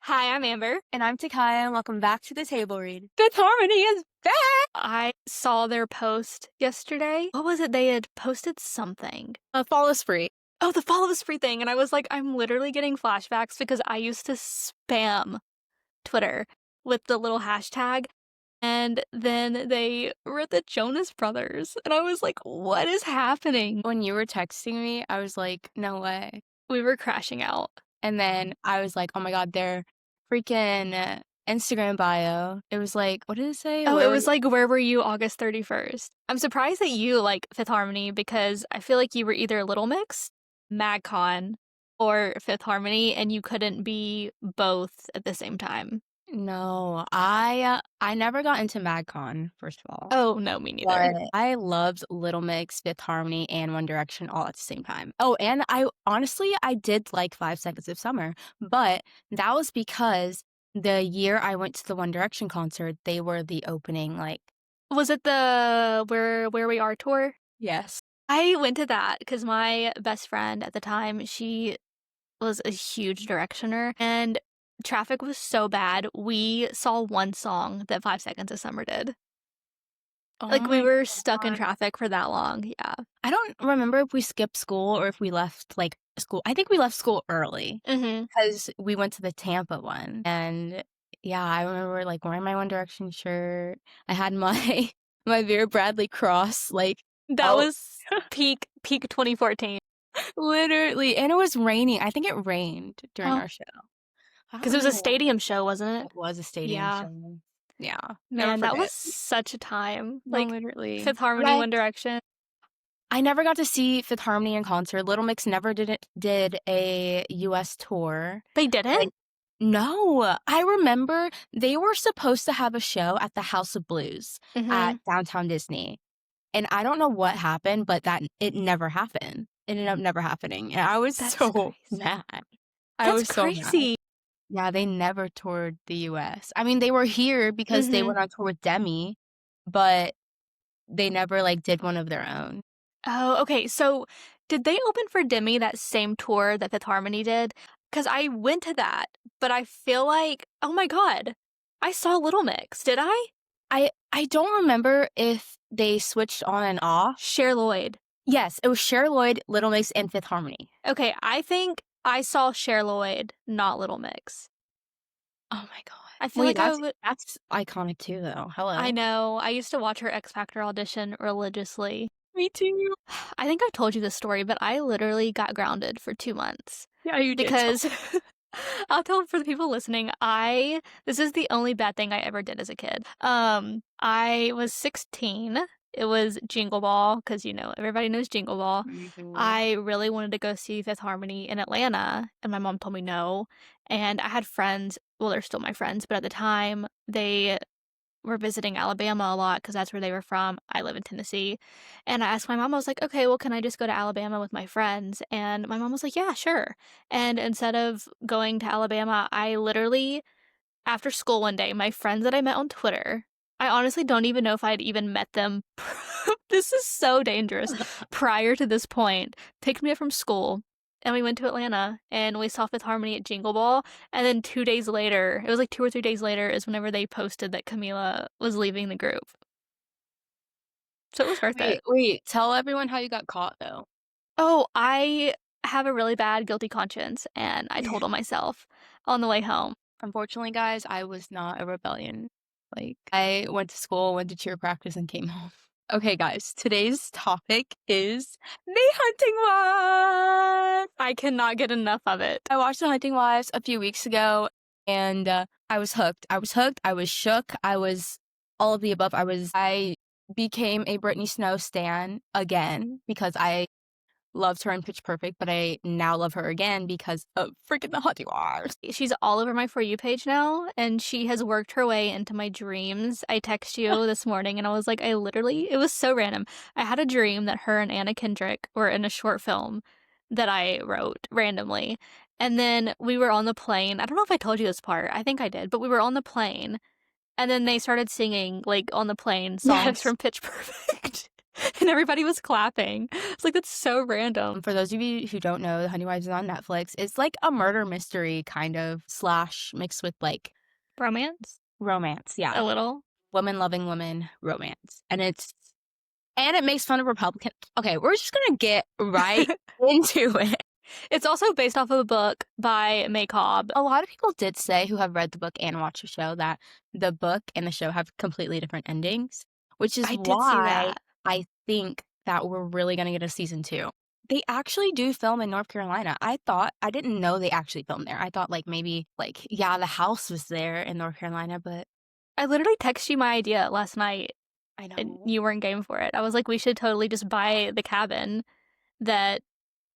Hi, I'm Amber. And I'm Takiya, and welcome back to the table read. Fifth Harmony is back! I saw their post yesterday. What was it? They had posted something. Fall is free. Oh, the Fall is Free thing. And I was like, I'm literally getting flashbacks because I used to spam Twitter with the little hashtag. And then they were the Jonas Brothers. And I was like, what is happening? When you were texting me, I was like, no way. We were crashing out. And then I was like, oh my god, their freaking Instagram bio. It was like, what did it say? Oh, it was like, where were you August 31st? I'm surprised that you like Fifth Harmony because I feel like you were either Little Mix, MagCon, or Fifth Harmony, and you couldn't be both at the same time. No, I never got into MagCon, first of all. Oh, no, me neither. But I loved Little Mix, Fifth Harmony, and One Direction all at the same time. Oh, and I did like 5 Seconds of Summer, but that was because the year I went to the One Direction concert, they were the opening, like... Was it the Where We Are tour? Yes. I went to that because my best friend at the time, she was a huge Directioner, and traffic was so bad, we saw one song that 5 Seconds of Summer did. Oh Like, we my were stuck in God. traffic for that long, yeah. I don't remember if we skipped school or if we left, like, school. I think we left school early because we went to the Tampa one. And yeah, I remember, like, wearing my One Direction shirt. I had my my Vera Bradley cross, like... That was peak 2014. Literally. And it was raining. I think it rained during our show. Because it was a stadium show, wasn't it? It was a stadium show. Yeah. Man, that was such a time. No, Like, literally. Fifth Harmony, One Direction. I never got to see Fifth Harmony in concert. Little Mix never did a US tour. They didn't? No. I remember they were supposed to have a show at the House of Blues at Downtown Disney. And I don't know what happened, but it never happened. It ended up never happening. And I was so mad. I was so mad. Yeah, they never toured the US. I mean, they were here because they went on tour with Demi, but they never, like, did one of their own. Oh, okay. So did they open for Demi that same tour that Fifth Harmony did? Because I went to that, but I feel like, oh my God, I saw Little Mix. Did I? I don't remember if they switched on and off. Cher Lloyd. Yes, it was Cher Lloyd, Little Mix, and Fifth Harmony. Okay, I think I saw Cher Lloyd, not Little Mix. Oh my God. I feel that's iconic too, though. Hello. I know. I used to watch her X Factor audition religiously. Me too. I think I've told you this story, but I literally got grounded for 2 months. Yeah, you did. Because I'll tell for the people listening, this is the only bad thing I ever did as a kid. I was 16. It was Jingle Ball, because, you know, everybody knows Jingle Ball. I really wanted to go see Fifth Harmony in Atlanta, and my mom told me no. And I had friends, well, they're still my friends, but at the time, they were visiting Alabama a lot because that's where they were from. I live in Tennessee. And I asked my mom, I was like, okay, well, can I just go to Alabama with my friends? And my mom was like, yeah, sure. And instead of going to Alabama, I literally, after school one day, my friends that I met on Twitter, I honestly don't even know if I'd even met them. This is so dangerous. Prior to this point, picked me up from school, and we went to Atlanta, and we saw Fifth Harmony at Jingle Ball, and then 2 days later, it was like 2 or 3 days later, is whenever they posted that Camila was leaving the group. So it was worth it. Wait, tell everyone how you got caught, though. Oh, I have a really bad guilty conscience, and I told on myself on the way home. Unfortunately, guys, I was not a rebellion. Like, I went to school, went to cheer practice, and came home. Okay, guys, today's topic is The Hunting Wives. I cannot get enough of it. I watched The Hunting Wives a few weeks ago, and I was hooked. I was hooked. I was shook. I was all of the above. I became a Britney Snow stan again because I loved her in Pitch Perfect, but I now love her again because of freaking The Hunting Wives. She's all over my For You page now, and she has worked her way into my dreams. I text you this morning, and I was like, it was so random. I had a dream that her and Anna Kendrick were in a short film that I wrote randomly. And then we were on the plane. I don't know if I told you this part. I think I did, but we were on the plane, and then they started singing, like, on the plane songs from Pitch Perfect. and everybody was clapping. It's like, that's so random. For those of you who don't know, The Honey Wives is on Netflix. It's like a murder mystery kind of slash mixed with like Romance? romance. A Yeah. little? Woman loving woman romance. And it makes fun of Republican. Okay, we're just gonna get right into it. It's also based off of a book by May Cobb. A lot of people did say, who have read the book and watched the show, that the book and the show have completely different endings, which is I did see why that. I think that we're really gonna get a season 2. They actually do film in North Carolina. I didn't know they actually filmed there. I thought, like, maybe, like, yeah, the house was there in North Carolina, but I literally texted you my idea last night I and know. you weren't game for it. I was like, we should totally just buy the cabin that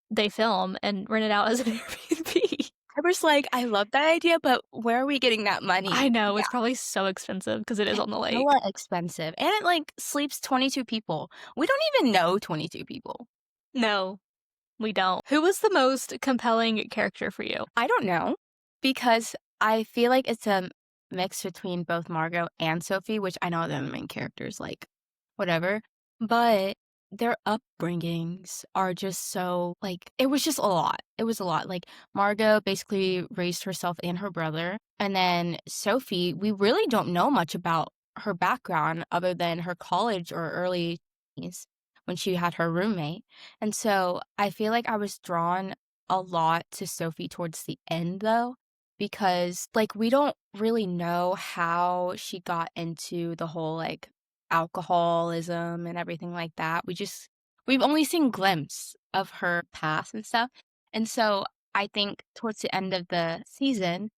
they film and rent it out as an Airbnb. I was like, "I love that idea, but where are we getting that money?" I know, Yeah, it's probably so expensive because it is it's on the lake. hella expensive, and it, like, sleeps 22 people. We don't even know 22 people. No, we don't. Who was the most compelling character for you? I don't know, because I feel like it's a mix between both Margot and Sophie, which I know they're the main characters, like, whatever, but their upbringings are just so, like, it was just a lot. It was a lot. Like, Margot basically raised herself and her brother, and then Sophie, we really don't know much about her background other than her college or early teens when she had her roommate, and so I feel like I was drawn a lot to Sophie towards the end, though, because, like, we don't really know how she got into the whole, like, alcoholism and everything like that. We've only seen glimpse of her past and stuff, and so I think towards the end of the season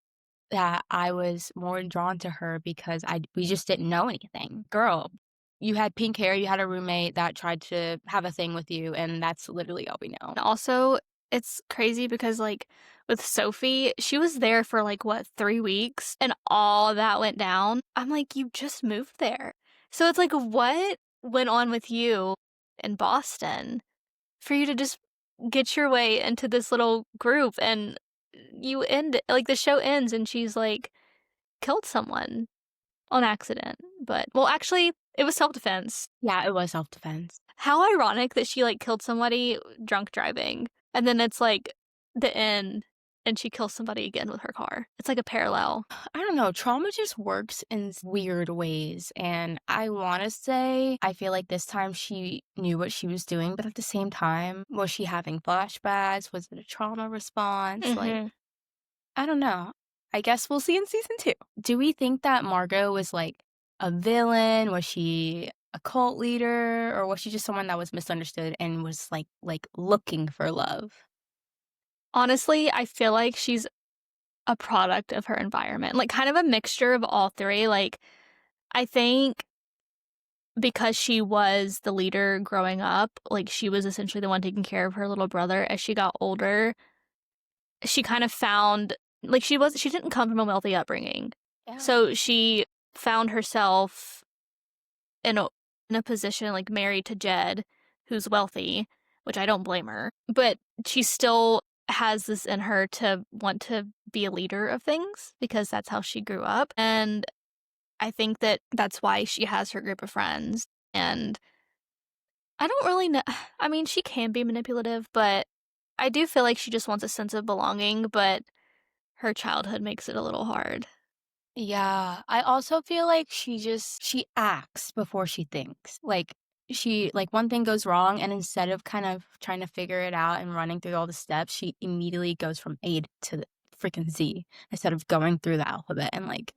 that I was more drawn to her because we just didn't know anything. Girl, you had pink hair, you had a roommate that tried to have a thing with you, and that's literally all we know. And also, it's crazy because, like, with Sophie, she was there for, like, what, 3 weeks, and all that went down. I'm like, "You just moved there." So it's like, what went on with you in Boston for you to just get your way into this little group, and the show ends, and she's, like, killed someone on accident, but well, actually, it was self-defense. Yeah, it was self-defense. How ironic that she, like, killed somebody drunk driving, and then it's, like, the end, and she kills somebody again with her car. It's like a parallel. I don't know, trauma just works in weird ways, and I wanna say I feel like this time she knew what she was doing, but at the same time, was she having flashbacks? Was it a trauma response? Like, Mhm. I don't know. I guess we'll see in season 2. Do we think that Margot was, like, a villain? Was she a cult leader? Or was she just someone that was misunderstood and was, looking for love? Honestly, I feel like she's a product of her environment, like, kind of a mixture of all 3, like, I think because she was the leader growing up, like, she was essentially the one taking care of her little brother. As she got older, she kind of found like, she didn't come from a wealthy upbringing. Yeah. So she found herself in a position, like, married to Jed, who's wealthy, which I don't blame her, but she still has this in her to want to be a leader of things because that's how she grew up, and I think that that's why she has her group of friends, and I don't really know. I mean, she can be manipulative, but I do feel like she just wants a sense of belonging, but her childhood makes it a little hard. Yeah, I also feel like she acts before she thinks. One thing goes wrong, and instead of kind of trying to figure it out and running through all the steps, she immediately goes from A to the freaking Z instead of going through the alphabet and, like,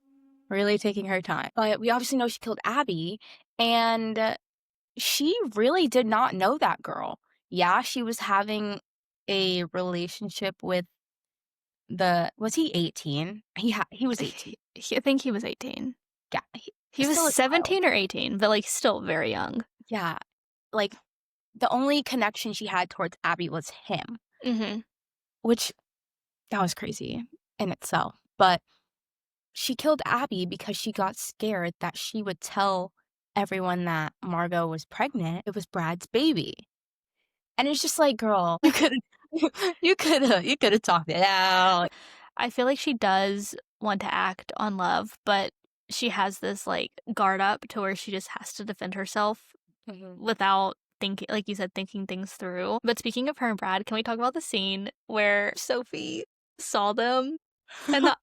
really taking her time. But we obviously know she killed Abby, and she really did not know that girl. Yeah, she was having a relationship with the was he 18? He was 18. I think he was 18. Yeah, He was still a child. 17 or 18, but, like, still very young. Yeah, like, the only connection she had towards Abby was him, Mhm. which that was crazy in itself, but she killed Abby because she got scared that she would tell everyone that Margot was pregnant. It was Brad's baby, and it's just like, "Girl, you coulda you coulda talked it out." I feel like she does want to act on love, but she has this, like, guard up to where she just has to defend herself. without thinking, like you said, thinking things through. But speaking of her and Brad, can we talk about the scene where Sophie saw them and the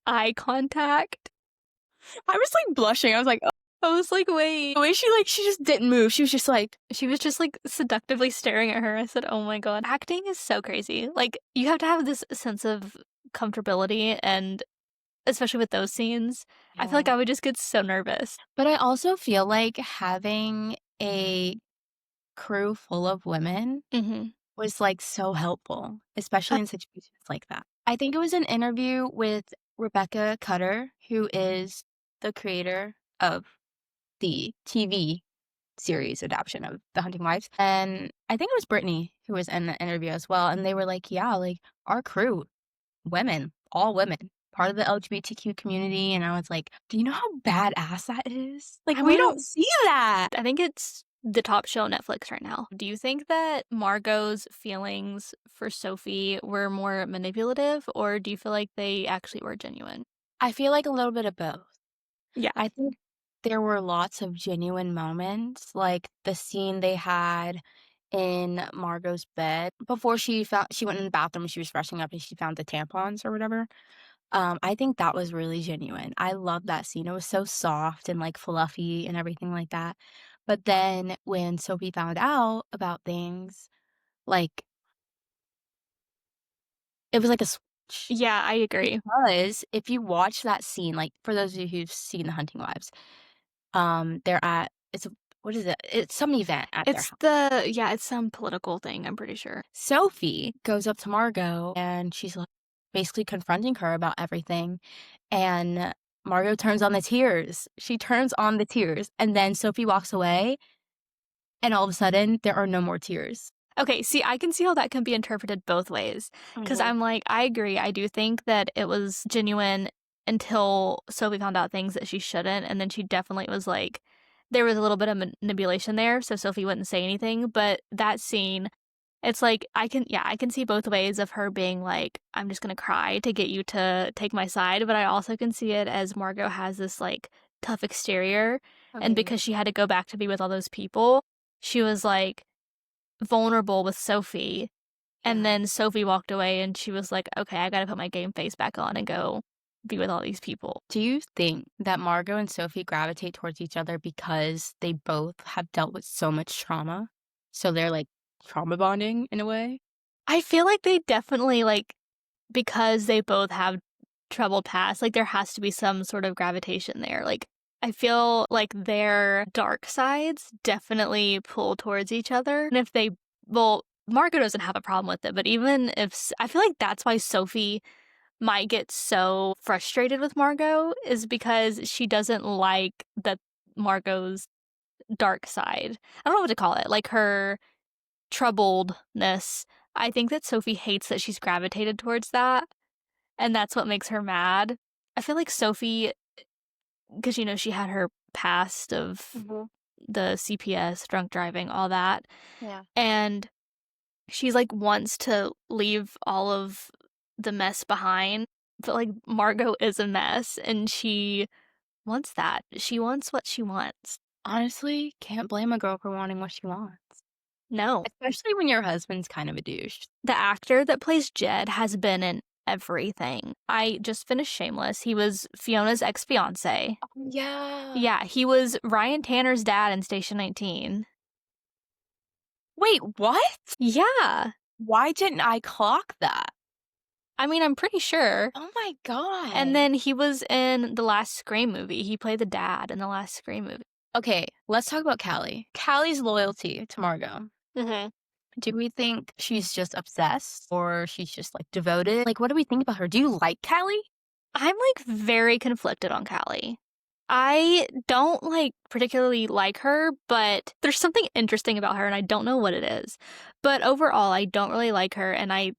eye contact? I was, like, blushing. I was like, "Oh." I was like, wait. The way she just didn't move. She was just like Seductively staring at her. I said, oh my god. Acting is so crazy. Like, you have to have this sense of comfortability, and especially with those scenes, I feel like yeah. I would just get so nervous. But I also feel like having a crew full of women Mm-hmm. was, like, so helpful, especially in situations like that. I think it was an interview with Rebecca Cutter, who is the creator of the TV series adaptation of The Hunting Wives, and I think it was Brittany who was in the interview as well, and they were like, "Yeah, like, our crew, women, all women, part of the LGBTQ community," and I was like, "Do you know how badass that is? Like, I we want don't to. see that." I think it's the top show on Netflix right now. Do you think that Margot's feelings for Sophie were more manipulative, or do you feel like they actually were genuine? I feel like a little bit of both. Yeah. I think there were lots of genuine moments, like the scene they had in Margot's bed before she went in the bathroom, she was freshening up and she found the tampons or whatever. I think that was really genuine. I love that scene. It was so soft and, like, fluffy and everything like that. But then when Sophie found out about things, like, it was like a switch. Yeah, I agree. Because if you watch that scene, like, for those of you who've seen The Hunting Wives, they're at it's a what is it? It's some event at their house. It's some political thing, I'm pretty sure. Sophie goes up to Margot, and she's, like, basically confronting her about everything, and Margot turns on the tears. She turns on the tears, and then Sophie walks away, and all of a sudden, there are no more tears. Okay, see, I can see how that can be interpreted both ways. Because Mhm. I'm like, I agree. I do think that it was genuine until Sophie found out things that she shouldn't. And then she definitely was like, there was a little bit of manipulation there. So Sophie wouldn't say anything. But that scene, it's like, I can see both ways of her being like, I'm just going to cry to get you to take my side. But I also can see it as Margot has this like tough exterior. And Mhm. because she had to go back to be with all those people, she was like, vulnerable with Sophie. And Yeah. then Sophie walked away and she was like, okay, I gotta put my game face back on and go be with all these people. Do you think that Margot and Sophie gravitate towards each other because they both have dealt with so much trauma? So they're, like, trauma bonding in a way? I feel like they definitely, like, because they both have troubled past, like, there has to be some sort of gravitation there. Like, I feel like their dark sides definitely pull towards each other. And if they, well, Margot doesn't have a problem with it, but even if, I feel like that's why Sophie might get so frustrated with Margot is because she doesn't like that Margot's dark side. I don't know what to call it, like her troubledness. I think that Sophie hates that she's gravitated towards that, and that's what makes her mad. I feel like Sophie, because she had her past of Mhm. the CPS, drunk driving, all that, Yeah. and she's like wants to leave all of the mess behind, but like Margot is a mess and she wants that. She wants what she wants. Honestly, can't blame a girl for wanting what she wants, No. especially when your husband's kind of a douche. The actor that plays Jed has been in everything. I just finished Shameless. He was Fiona's ex-fiance. Yeah. Yeah, he was Ryan Tanner's dad in Station 19. Wait, what? Yeah. Why didn't I clock that? I mean, I'm pretty sure. Oh my And god. then he was in the last Scream movie. He played the dad in the last Scream movie. Okay, let's talk about Callie. Callie's loyalty to Margot. Mhm. Do we think she's just obsessed or she's just, like, devoted? Like, what do we think about her? Do you like Callie? I'm, like, very conflicted on Callie. I don't, like, particularly like her, but there's something interesting about her, and I don't know what it is. But overall, I don't really like her, and I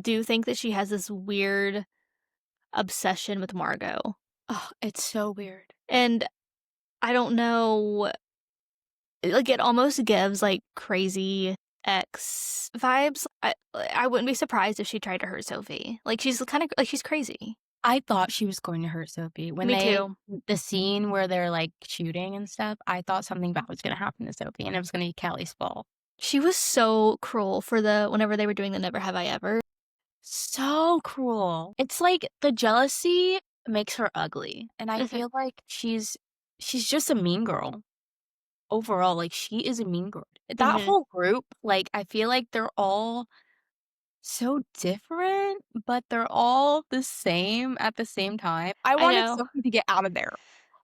do think that she has this weird obsession with Margot. Oh, it's so weird. And I don't know, like, it almost gives, like, crazy ex vibes. I wouldn't be surprised if she tried to hurt Sophie. Like, she's kind of, like, she's crazy. I thought she was going to hurt Sophie. When Me too. the scene where they're, like, shooting and stuff, I thought something bad was gonna happen to Sophie, and it was gonna be Callie's fault. She was so cruel for whenever they were doing the Never Have I Ever. So cruel. It's like the jealousy makes her ugly, and I Mhm. feel like she's just a mean girl. Overall, like, she is a mean girl. That Mhm. whole group, like, I feel like they're all so different, but they're all the same at the same time. I I wanted know. Sophie to get out of there.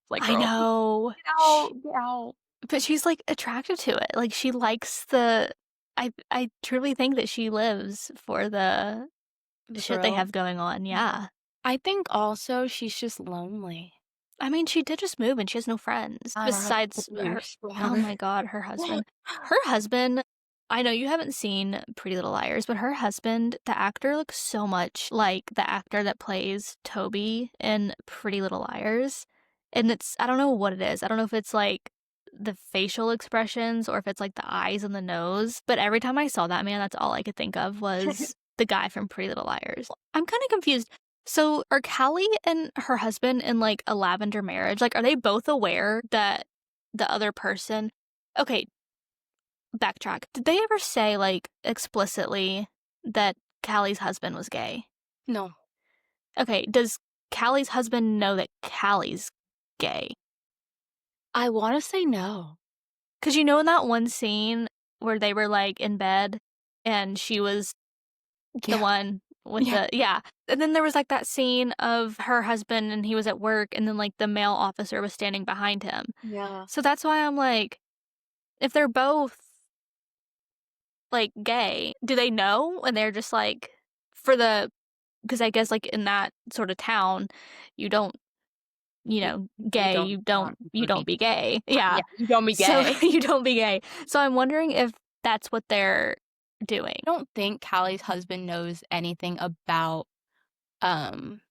Like, I "Girl, know. get out, get out." But she's, like, attracted to it. Like, she likes the I truly think that she lives for the The shit they thrill. have going on, yeah. I think also she's just lonely. I mean, she did just move and she has no friends I don't know, besides her abuse, oh whatever. my god, her husband. Her husband I know you haven't seen Pretty Little Liars, but her husband, the actor looks so much like the actor that plays Toby in Pretty Little Liars, and it's I don't know what it is. I don't know if it's, like, the facial expressions or if it's, like, the eyes and the nose, but every time I saw that man, that's all I could think of was the guy from Pretty Little Liars. I'm kinda confused. So, are Callie and her husband in, like, a lavender marriage? Like, are they both aware that the other person okay, backtrack. Did they ever say, like, explicitly that Callie's husband was gay? No. Okay, does Callie's husband know that Callie's gay? I wanna say no. Because you know in that one scene where they were, like, in bed and she was the Yeah, one with yeah, the yeah. And then there was, like, that scene of her husband and he was at work and then, like, the male officer was standing behind him. yeah. So that's why I'm like, if they're both, like, gay, do they know? And they're just like for the because I guess, like, in that sort of town, you don't, You you gay, don't want people you to be don't be gay. yeah, Yeah. you don't be So gay. you don't be gay. So I'm wondering if that's what they're doing. I don't think Callie's husband knows anything about, um,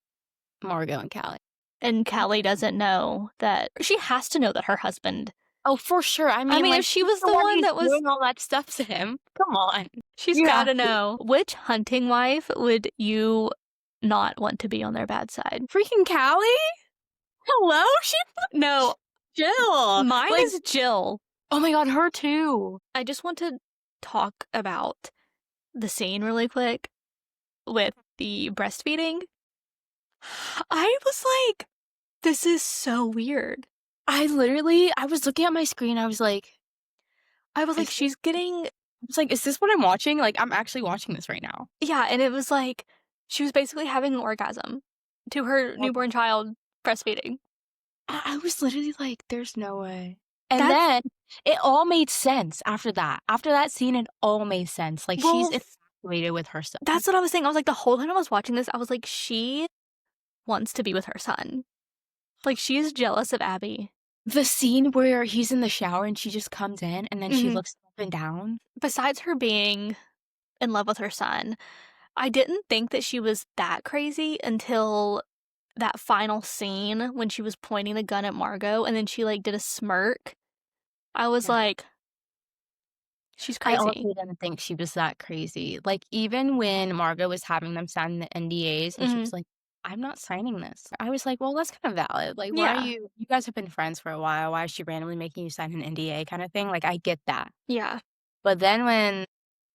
Margot and Callie. And Callie doesn't know that she has to know that her husband Oh, for sure, I I mean, mean, if like, she she's was the the one one who's that was doing all that stuff to him. Come on. she's You have gotta to. know. Which hunting wife would you not want to be on their bad side? Freaking Callie? Hello? No, Jill. mine Like, is Jill. oh my god, her too. I just want to talk about the scene really quick with the breastfeeding. I was like, this is so weird. I was looking at my screen, I was like, is this she's getting, I was like, "Is this what I'm watching?" Like, I'm actually watching this right now. yeah, and it was like, she was basically having an orgasm to her Well, newborn child breastfeeding. I was literally like, "There's no way." And That's, then it all made sense after that. After that scene, it all made sense. Like, she's well, infatuated with her son. that's what I was saying. I was like, the whole time I was watching this, I was like, she wants to be with her son. Like, she's jealous of Abby. The scene where he's in the shower and she just comes in and then she Hmm. looks up and down. Besides her being in love with her son, I didn't think that she was that crazy until that final scene when she was pointing the gun at Margot and then she like did a smirk. I was Yeah. like, she's I crazy. honestly didn't think she was that crazy. Like, even when Margot was having them sign the NDAs and she Hmm. was like, "I'm not signing this." I was like, "Well, that's kind of valid. Like, why are Yeah. you guys have been friends for a while. Why is she randomly making you sign an NDA kind of thing?" Like, I get that. Yeah. But then when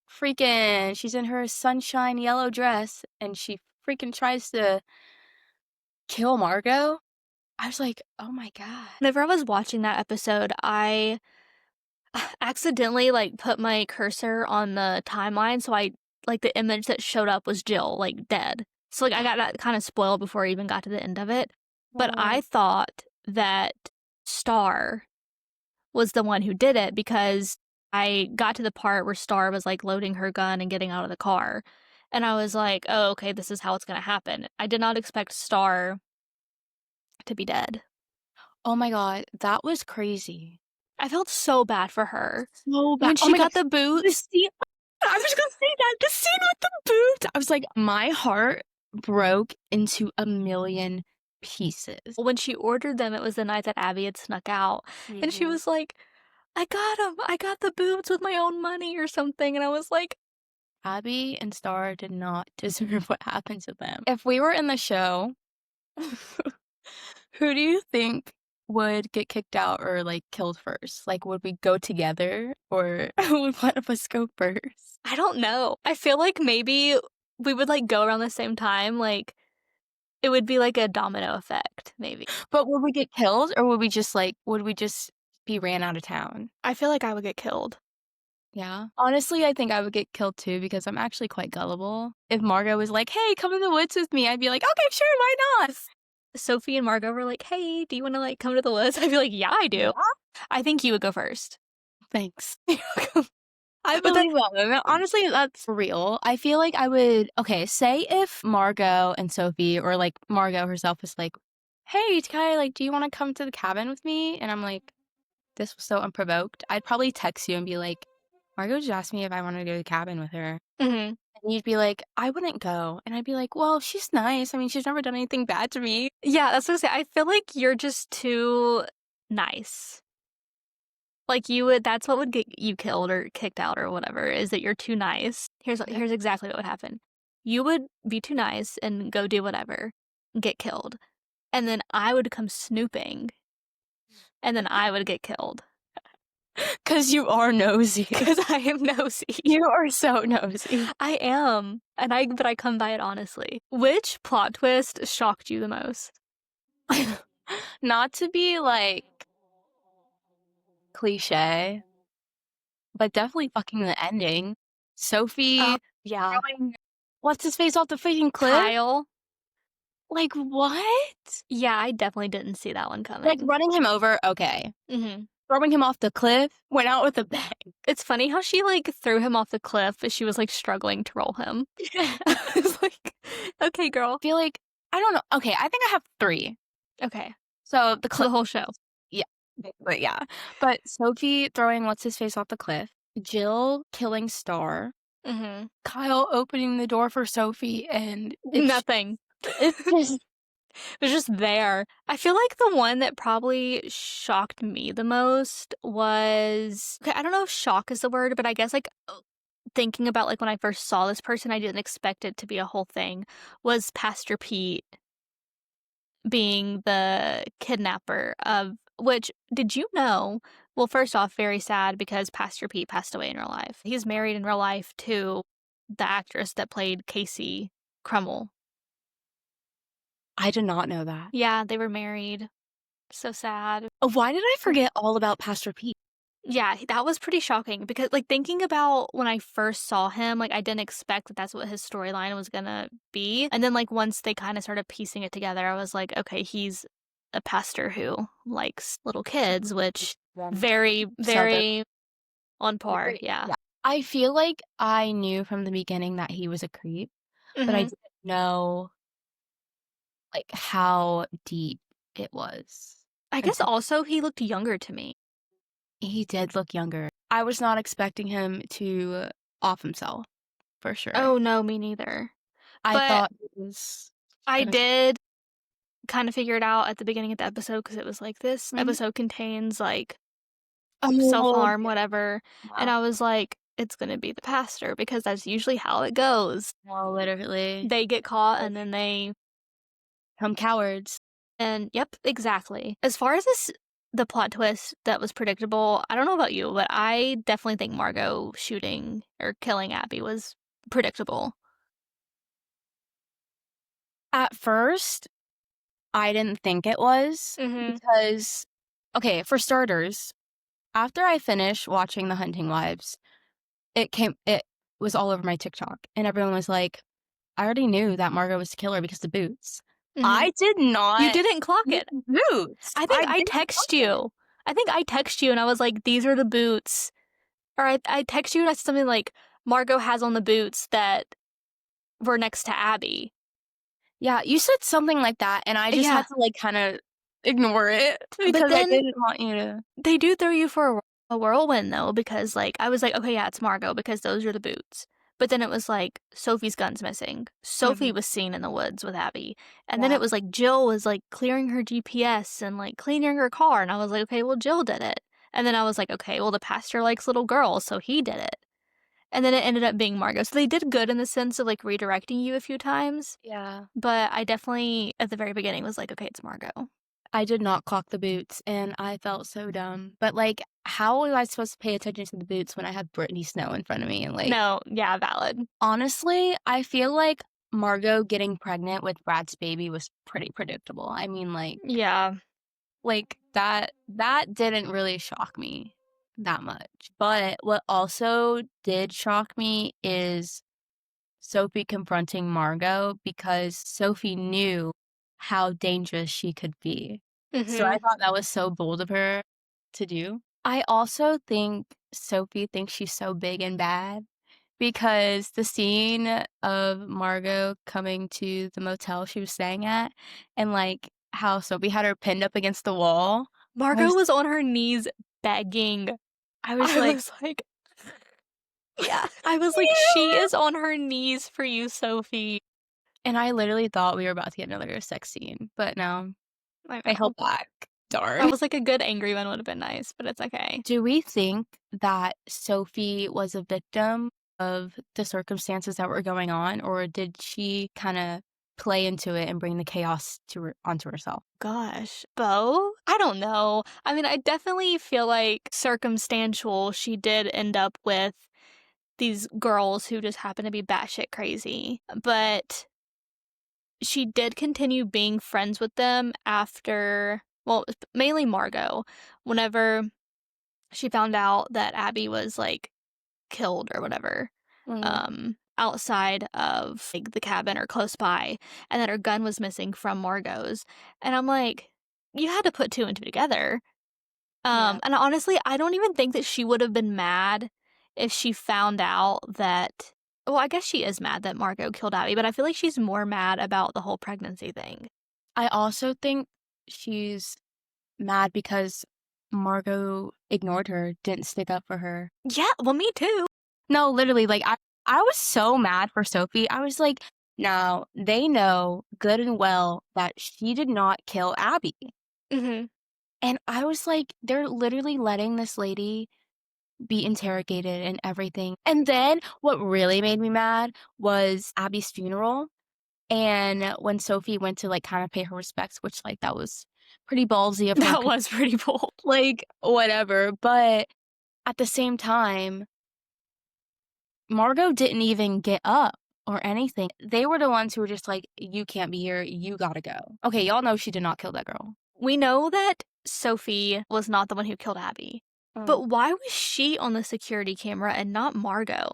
freaking she's in her sunshine yellow dress and she freaking tries to kill Margot, I was like, "Oh my god." Whenever I was watching that episode, I accidentally like put my cursor on the timeline so I like the image that showed up was Jill like dead. So like I got that kind of spoiled before I even got to the end of it. But Oh. I thought that Star was the one who did it because I got to the part where Star was like loading her gun and getting out of the car. And I was like, oh, okay, this is how it's going to happen. I did not expect Star to be dead. Oh my god, that was crazy. I felt so bad for her. So bad. When Oh she my god, got the the boots, scene I was gonna say that, the scene with the boobs, I was like, my heart broke into a million pieces. when she ordered them, it was the night that Abby had snuck out. And she Mhm. was like, I got them. I got the boots with my own money or something. And I was like, Abby and Star did not deserve what happened to them. If we were in the show Who do you think would get kicked out or, like, killed first? Like, would we go together or would one of us go first? I don't know. I feel like maybe we would, like, go around the same time, like, it would be like a domino effect, maybe. But would we get killed or would we just be ran out of town? I feel like I would get killed. Yeah. Honestly, I think I would get killed too because I'm actually quite gullible. If Margot was like, "Hey, come in the woods with me," I'd be like, "Okay, sure, why not?" Sophie and Margot were like, "Hey, do you wanna, like, come to the woods?" I'd be like, "Yeah, I do." Yeah. I think you would go first. Thanks. I But that believe that. Honestly, that's real. I feel like I would okay, say if Margot and Sophie or, like, Margot herself was like, "Hey, Takiya, like, do you wanna come to the cabin with me?" And I'm like, "This was so unprovoked." I'd probably text you and be like, "Margot just asked me if I wanted to go to the cabin with her." Mhm. And you'd be like, "I wouldn't go." And I'd be like, "Well, she's nice. I mean, she's never done anything bad to me." Yeah, that's what I say. I feel like you're just too nice. Like, you would that's what would get you killed or kicked out or whatever, is that you're too nice. Yeah. Here's exactly what would happen. You would be too nice and go do whatever, get killed, and then I would come snooping, and then I would get killed 'Cause you are nosy. because I am nosy. You are so nosy. I am, and I come by it honestly. Which plot twist shocked you the most? Not to be, like, cliche, but definitely fucking the ending. Oh, Sophie yeah. throwing what's his face off the freaking cliff? Kyle? Like, what? Yeah, I definitely didn't see that one Like, coming. running him over, okay. Mhm. Throwing him off the cliff, went out with a bang. It's funny how she, like, threw him off the cliff as she was, like, struggling to roll him. I It's like, "Okay, girl." feel like I don't know. Okay, I think I have 3. Okay. So, the So cliff the whole show. yeah, but yeah. But Sophie throwing what's his face off the cliff, Jill killing Star, Mhm. Kyle opening the door for Sophie, and Nothing. it's just It was just there. I feel like the one that probably shocked me the most was okay, I don't know if shock is the word, but I guess, like, thinking about, like, when I first saw this person, I didn't expect it to be a whole thing, was Pastor Pete being the kidnapper of which did you know well, first off, very sad because Pastor Pete passed away in real life. He's married in real life to the actress that played Casey Crummell. I did not know that. Yeah, they were married. So sad. Why did I forget all about Pastor Pete? Yeah, that was pretty shocking because, like, thinking about when I first saw him, like, I didn't expect that that's what his storyline was gonna be. And then, like, once they kind of started piecing it together, I was like, okay, he's a pastor who likes little kids, which very, So they're very on par. very Yeah. yeah. I feel like I knew from the beginning that he was a creep, but I Hmm. didn't know, like, how deep it was I guess until also he looked younger to me. he did look younger. I was not expecting him to off himself, for sure. Oh, no, me neither. I But thought it was I gonna did kind of figure it out at the beginning of the episode because it was like, this Mhm. episode contains, like, Oh, self-harm, whatever, and yeah. I was like, "It's gonna be the pastor," because that's usually how it goes. No, literally. They get caught and then they Become cowards. and yep, exactly. As far as the plot twist that was predictable, I don't know about you, but I definitely think Margot shooting or killing Abby was predictable. At first, I didn't think it was Mhm. because okay, for starters, after I finished watching The Hunting Wives, it was all over my TikTok, and everyone was like, "I already knew that Margot was the killer because the boots." Mhm. I did You not didn't clock see it. the boots. I think I I didn't text clock it. you. I think I text you and I was like, "These are the boots." Or I text you and I said something like, "Margot has on the boots that were next to Abby." Yeah, you said something like that, and I just Yeah, had to, like, kinda ignore it but because I then didn't want you to they do throw you for a whirlwind though, because, like, I was like, "Okay, yeah, it's Margot because those are the boots." But then it was like, Sophie's gun's missing. Sophie Mhm. was seen in the woods with Abby. And then Yeah. it was like Jill was, like, clearing her GPS and, like, cleaning her car, and I was like, "Okay, well, Jill did it." And then I was like, "Okay, well, the pastor likes little girls, so he did it." and then it ended up being Margot. So they did good in the sense of like redirecting you a few times. Yeah. But I definitely, at the very beginning, was like, okay, it's Margot. I did not clock the boots, and I felt so dumb. But, like, how was I supposed to pay attention to the boots when I had Brittany Snow in front of me? And, like, No, yeah, valid. honestly, I feel like Margot getting pregnant with Brad's baby was pretty predictable. I mean, Yeah. that didn't really shock me that much. But what also did shock me is Sophie confronting Margot because Sophie knew how dangerous she could be. So I Mm-hmm. thought that was so bold of her to do. I also think Sophie thinks she's so big and bad because the scene of Margot coming to the motel she was staying at and, like, how Sophie had her pinned up against the wall, I Margot was was on her knees begging. I was I like was like, yeah. I was like, she is on her knees for you, Sophie. And I literally thought we were about to get another sex scene, but no, I they know. held back. I Darn. was like, a good angry one would have been nice, but it's okay. Do we think that Sophie was a victim of the circumstances that were going on, or did she kinda play into it and bring the chaos onto herself? Gosh, Bo? I don't know. I mean, I definitely feel like circumstantial. She did end up with these girls who just happen to be batshit crazy, but she did continue being friends with them after, well, mainly Margot, whenever she found out that Abby was like killed or whatever, Mm, outside of like the cabin or close by, and that her gun was missing from Margot's. And I'm like, you had to put two and two together. yeah. And honestly, I don't even think that she would have been mad if she found out that. Well, I guess she is mad that Margot killed Abby, but I feel like she's more mad about the whole pregnancy thing. I also think she's mad because Margot ignored her, didn't stick up for her. Yeah, well, me too. No, literally, like, I was so mad for Sophie. I was like, "Now, they know good and well that she did not kill Abby." Hmm. And I was like, "They're literally letting this lady be interrogated and everything." And then what really made me mad was Abby's funeral, and when Sophie went to, like, kinda pay her respects, which, like, that was pretty ballsy of her, That was pretty bold. like, whatever, but at the same time, Margot didn't even get up or anything. They were the ones who were just like, "You can't be here, you gotta go." Okay, y'all know she did not kill that girl. We know that Sophie was not the one who killed Abby, Mm. but why was she on the security camera and not Margot?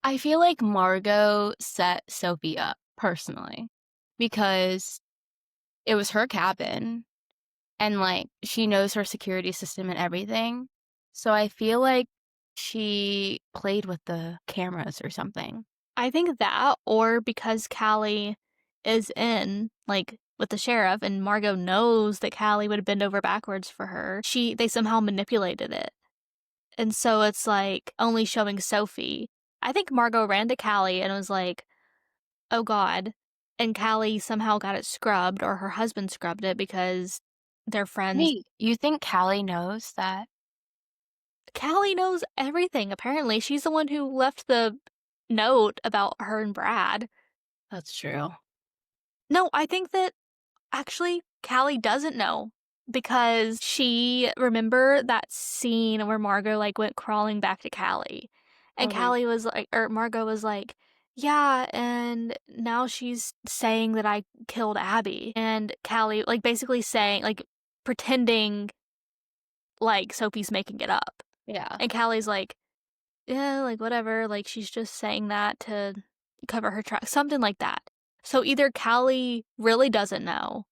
I feel like Margot set Sophie up, personally, because it was her cabin, and, like, she knows her security system and everything, so I feel like she played with the cameras or something. I think that, or because Callie is in, like, with the sheriff and Margot knows that Callie would bend over backwards for her, they somehow manipulated it. And so it's like only showing Sophie. I think Margot ran to Callie and was like, oh God. And Callie somehow got it scrubbed, or her husband scrubbed it because they're friends. Wait, you think Callie knows that? Callie knows everything, apparently. She's the one who left the note about her and Brad. That's true. No, I think that actually Callie doesn't know because remember that scene where Margot like went crawling back to Callie, and Mhm. Callie was like, or Margot was like, yeah, and now she's saying that I killed Abby, and Callie like basically saying like pretending like Sophie's making it up, Yeah. and Callie's like, yeah, like whatever, like she's just saying that to cover her tracks, something like that. So either Callie really doesn't know,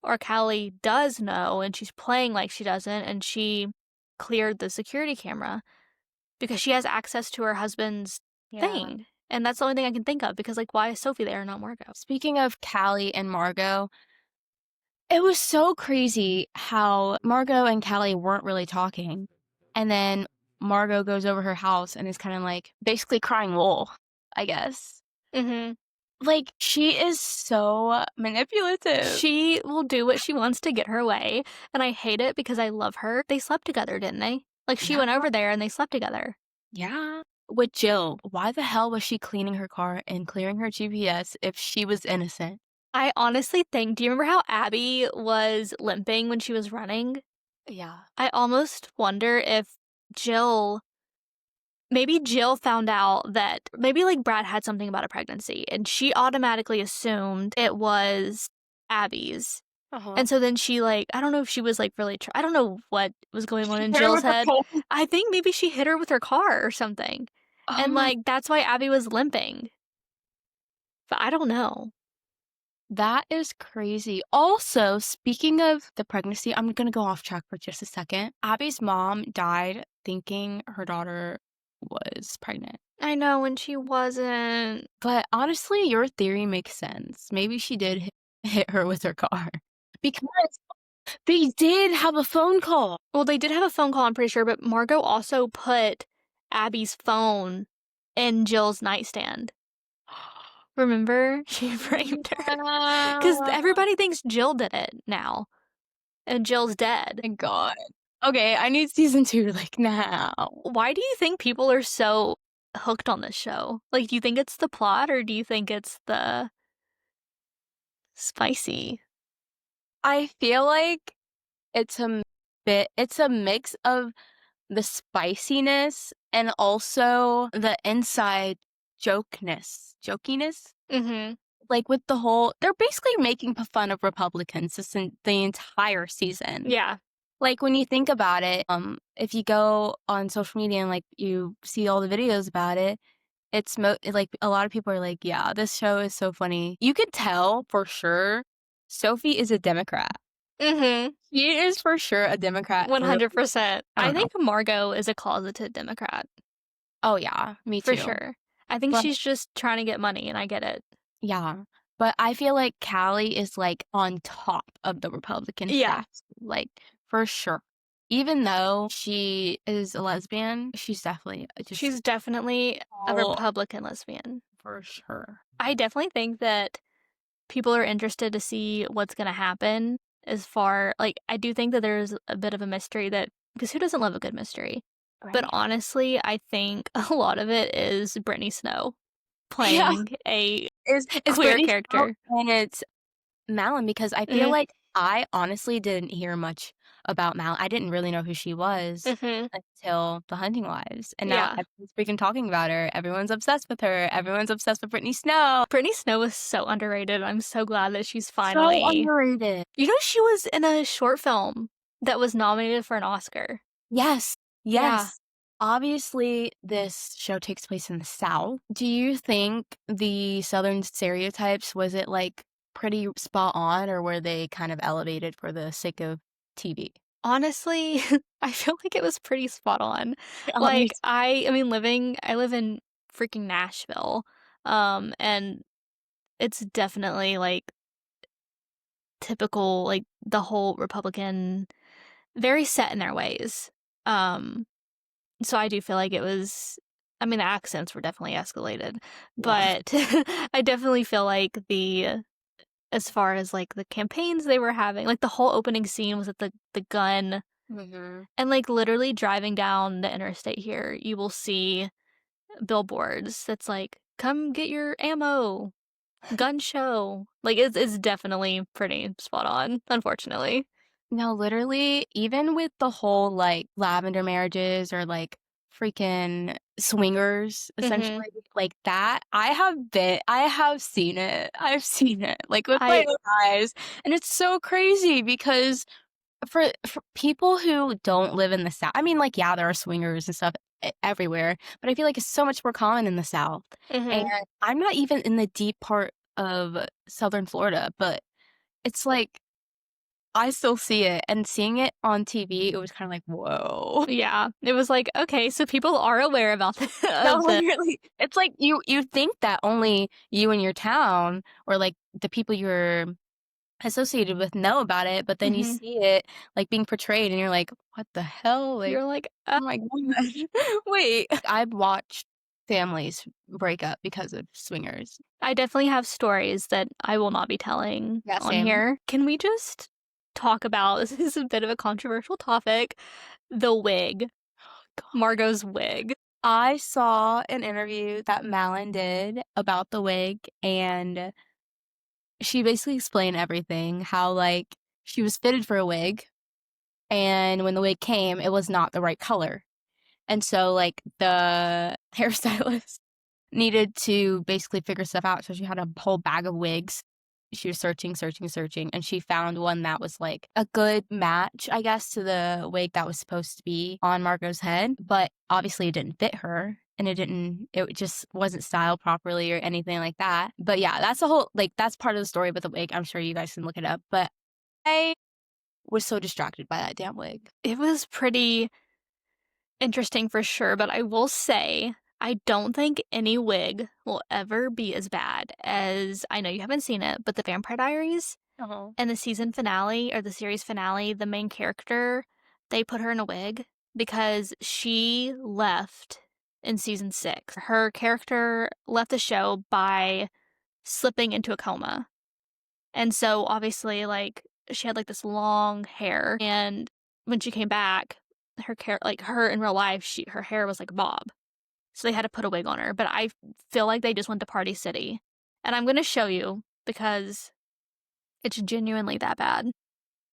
or Callie does know and she's playing like she doesn't, and she cleared the security camera because she has access to her husband's Yeah. thing. And that's the only thing I can think of because, like, why is Sophie there and not Margot? Speaking of Callie and Margot, it was so crazy how Margot and Callie weren't really talking. And then Margot goes over her house and is kind of like basically crying wolf, I guess. Mm-hmm. Like, she is so manipulative. She will do what she wants to get her way, and I hate it because I love her. They slept together, didn't they? Like, she Yeah. went over there and they slept together. Yeah. with Jill, why the hell was she cleaning her car and clearing her GPS if she was innocent? I honestly think, do you remember how Abby was limping when she was running? Yeah. I almost wonder if Jill maybe Jill found out that maybe, like, Brad had something about a pregnancy, and she automatically assumed it was Abby's. Uh-huh. And so then she, like, I don't know if she was, like, really I don't know what was going on She in hit her Jill's with her head. car. I think maybe she hit her with her car or something, Oh and, my, like, that's why Abby was limping. But I don't know. that is crazy. Also, speaking of the pregnancy, I'm gonna go off track for just a second. Abby's mom died thinking her daughter was pregnant. I know, when she wasn't. But honestly, your theory makes sense. Maybe she did hit her with her car. Because they did have a phone call. Well, they did have a phone call, I'm pretty sure, but Margot also put Abby's phone in Jill's nightstand. Remember? She framed her. Because Oh everybody thinks Jill did it now, and Jill's dead. my god. Okay, I need season 2, like, now. Why do you think people are so hooked on this show? Like, do you think it's the plot, or do you think it's the spicy? I feel like it's it's a mix of the spiciness and also the inside jokiness. Mm-hmm. Like, with the whole they're basically making fun of Republicans the entire season. Yeah. Like, when you think about it, if you go on social media and, like, you see all the videos about it, it's like, a lot of people are like, "Yeah, this show is so funny." You could tell for sure Sophie is a Democrat. Mm-hmm. She is for sure a Democrat. 100%. I I don't know. think Margot is a closeted Democrat. Oh, yeah, me For too. sure. I think But she's just trying to get money, and I get it. yeah, but I feel like Callie is, like, on top of the Republican Yeah. staff, like, for sure. Even though she is a lesbian, she's definitely just She's definitely a all Republican lesbian. for sure. I definitely think that people are interested to see what's gonna happen as far like, I do think that there's a bit of a mystery that because who doesn't love a good mystery? But Right? honestly, I think a lot of it is Brittany Snow Yeah, playing a it's queer Brittany Snow character. and it's Malin because I feel Mhm, like I honestly didn't hear much about Malin. I didn't really know who she was mhm, until The Hunting Wives, and now yeah. everyone's freaking talking about her. Everyone's obsessed with her. Everyone's obsessed with Brittany Snow. Brittany Snow is so underrated. I'm so glad that she's So finally. underrated. You know, she was in a short film that was nominated for an Oscar. Yes, Yeah. yes. Obviously, this show takes place in the South. Do you think the Southern stereotypes, was it, like, pretty spot on, or were they kind of elevated for the sake of TV? Honestly, I feel like it was pretty spot on. Like, Obvious I mean, I live in freaking Nashville, and it's definitely, like, typical, like, the whole Republican very set in their ways. Um, so I do feel like it was I mean, the accents were definitely escalated, yeah. but I definitely feel like as far as, like, the campaigns they were having, like, the whole opening scene was at the gun. Mhm. And, like, literally driving down the interstate here, you will see billboards that's like, "Come get your ammo, gun show." Like, it's definitely pretty spot on, unfortunately. No, literally, even with the whole, like, lavender marriages or, like, freaking swingers, Mhm. essentially, like that, I have seen it. I've seen it, like, with my I own eyes, and it's so crazy because for people who don't live in the South, I mean, like, yeah, there are swingers and stuff everywhere, but I feel like it's so much more common in the South, and Mhm. I'm not even in the deep part of Southern Florida, but it's like I still see it, and seeing it on TV, it was kinda like, "Whoa." Yeah. It was like, "Okay, so people are aware about No, of this." literally. It's like you think that only you and your town or, like, the people you're associated with know about it, but then you Mhm. see it, like, being portrayed, and you're like, "What the hell?" Like, You're like, "Oh my gosh. Wait." I've watched families break up because of swingers. I definitely have stories that I will not be telling Yeah, on same. here. Can we just talk about this is a bit of a controversial topic, the wig, God. Margot's wig. I saw an interview that Malin did about the wig, and she basically explained everything, how, like, she was fitted for a wig, and when the wig came, it was not the right color. And so, like, the hairstylist needed to basically figure stuff out, so she had a whole bag of wigs. She was searching, searching, searching, and she found one that was, like, a good match, I guess, to the wig that was supposed to be on Margot's head, but obviously it didn't fit her, and it just wasn't styled properly or anything like that. But yeah, that's the whole like, that's part of the story with the wig. I'm sure you guys can look it up, but I was so distracted by that damn wig. It was pretty interesting for sure, but I will say I don't think any wig will ever be as bad as, I know you haven't seen it, but the Vampire Diaries Uh-huh. and the season finale or the series finale, the main character, they put her in a wig because she left in season 6. Her character left the show by slipping into a coma. And so obviously, like, she had like this long hair, and when she came back, her in real life, her hair was like a bob. So they had to put a wig on her. But I feel like they just went to Party City. And I'm gonna show you because it's genuinely that bad.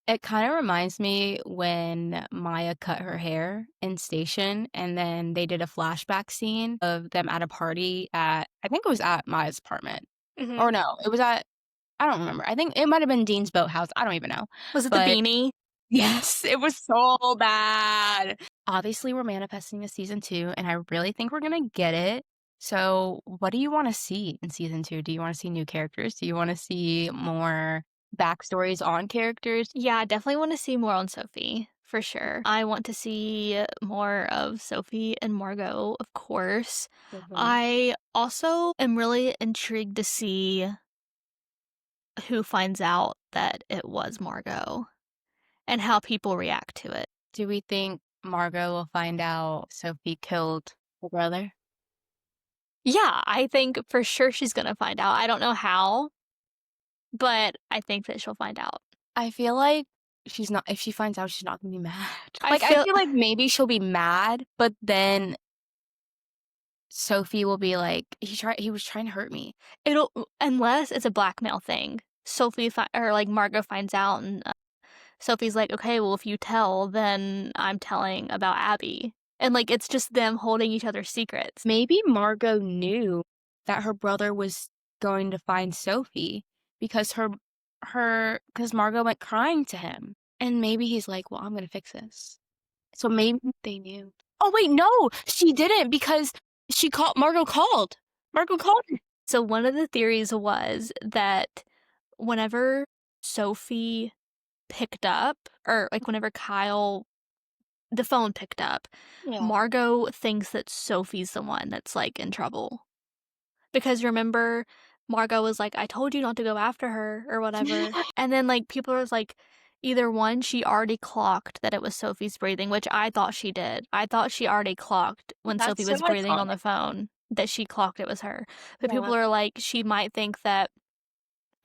It kinda reminds me when Maya cut her hair in Station, and then they did a flashback scene of them at a party at I think it was at Maya's apartment. Mm-hmm. Or no, it was at I don't remember. I think it might have been Dean's boathouse, I don't even know. Was it the But beanie? yes, it was so bad. Obviously, we're manifesting a season 2, and I really think we're gonna get it. So, what do you wanna see in season 2? Do you wanna see new characters? Do you wanna see more backstories on characters? Yeah, I definitely want to see more on Sophie, for sure. I want to see more of Sophie and Margot, of course. Mhm. I also am really intrigued to see who finds out that it was Margot and how people react to it. Do we think Margot will find out Sophie killed her brother? Yeah, I think for sure she's gonna find out. I don't know how, but I think that she'll find out. I feel like she's not if she finds out, she's not gonna be mad. I Like, I feel feel like maybe she'll be mad, but then Sophie will be like, he was trying to hurt me." it'll unless it's a blackmail thing. Or like Margot finds out, and Sophie's like, okay, well, if you tell, then I'm telling about Abby. And like, it's just them holding each other's secrets. Maybe Margot knew that her brother was going to find Sophie because because Margot went crying to him, and maybe he's like, "Well, I'm gonna fix this." So maybe they knew. Oh, wait, no, she didn't because Margot called. Margot called her. So one of the theories was that whenever Sophie picked up, or like whenever the phone picked up, Yeah. Margot thinks that Sophie's the one that's like in trouble. Because remember, Margot was like, I told you not to go after her or whatever. And then like people was like, either one, she already clocked that it was Sophie's breathing, which I thought she did. I thought she already clocked when That's Sophie so was breathing on the iconic. phone that she clocked it was her. But Yeah. people are like, she might think that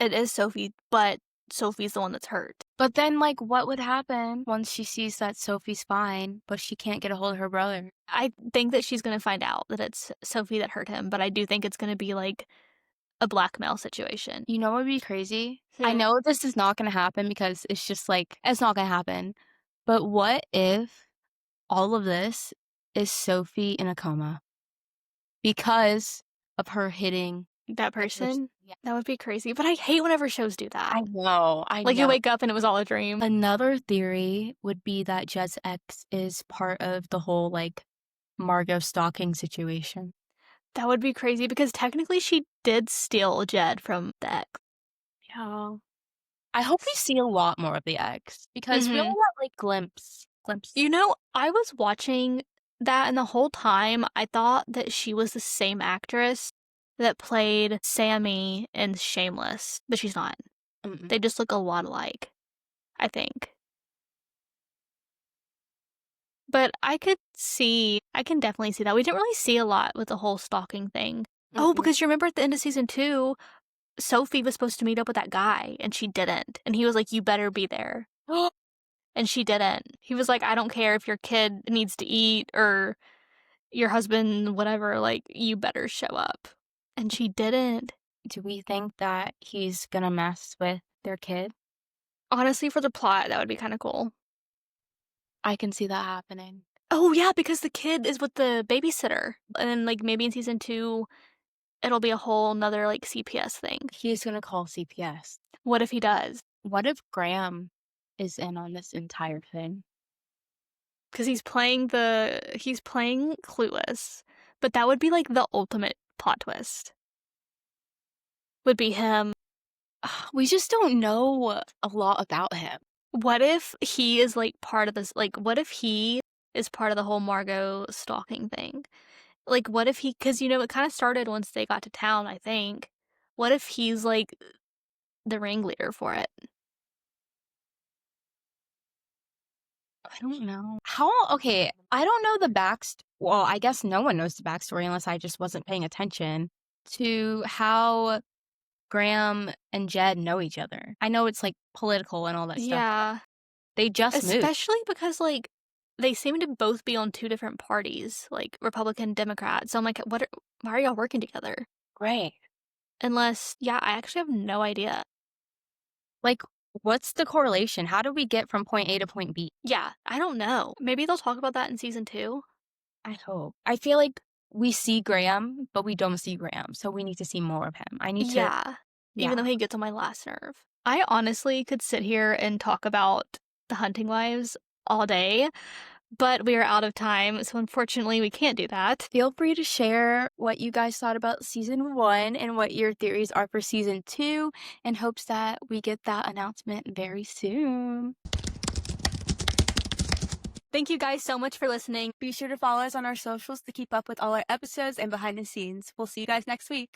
it is Sophie, but Sophie's the one that's hurt. But then, like, what would happen once she sees that Sophie's fine, but she can't get a hold of her brother? I think that she's going to find out that it's Sophie that hurt him, but I do think it's going to be like a blackmail situation. You know what would be crazy? I Hmm. know this is not gonna happen because it's just like, it's not gonna happen. But what if all of this is Sophie in a coma because of her hitting That the person? person? Yeah. That would be crazy. But I hate whenever shows do that. I know, I Like you know. wake up and it was all a dream. Another theory would be that Jed's ex is part of the whole, like, Margot stalking situation. That would be crazy because technically she did steal Jed from the ex. Yeah. I hope we see a lot more of the ex because we only Mm-hmm. got, like, glimpse. You know, I was watching that, and the whole time I thought that she was the same actress that played Sammy in Shameless, but she's not. Mm-mm. They just look a lot alike, I think. But I can definitely see that. We didn't really see a lot with the whole stalking thing. Oh, Mm-mm. because you remember at the end of season 2, Sophie was supposed to meet up with that guy, and she didn't. And he was like, you better be there. And she didn't. He was like, I don't care if your kid needs to eat or your husband, whatever, like, you better show up. And she didn't. Do we think that he's gonna mess with their kid? Honestly, for the plot, that would be kinda cool. I can see that happening. Oh, yeah, because the kid is with the babysitter, and then, like, maybe in season 2, it'll be a whole 'nother, like, CPS thing. He's gonna call CPS. What if he does? What if Graham is in on this entire thing? Because he's playing Clueless, but that would be, like, the ultimate plot twist. Would be him. We just don't know a lot about him. What if he is, like, part of this, like, what if he is part of the whole Margot stalking thing? Like, what if he, because it kinda started once they got to town, I think. What if he's, like, the ringleader for it? I don't know. Okay, I don't know the well, I guess no one knows the backstory unless I just wasn't paying attention to how Graham and Jed know each other. I know it's, like, political and all that stuff. Yeah, They just moved. especially because, like, they seem to both be on 2 different parties, like, Republican, Democrat, so I'm like, why are y'all working together? Right. Unless yeah, I actually have no idea. Like, what's the correlation? How do we get from point A to point B? Yeah, I don't know. Maybe they'll talk about that in season 2? I hope. I feel like we see Graham, but we don't see Graham, so we need to see more of him. I need to Yeah, even Yeah. though he gets on my last nerve. I honestly could sit here and talk about The Hunting Wives all day, but we are out of time, so unfortunately we can't do that. Feel free to share what you guys thought about season 1 and what your theories are for season 2 in hopes that we get that announcement very soon. Thank you guys so much for listening. Be sure to follow us on our socials to keep up with all our episodes and behind the scenes. We'll see you guys next week.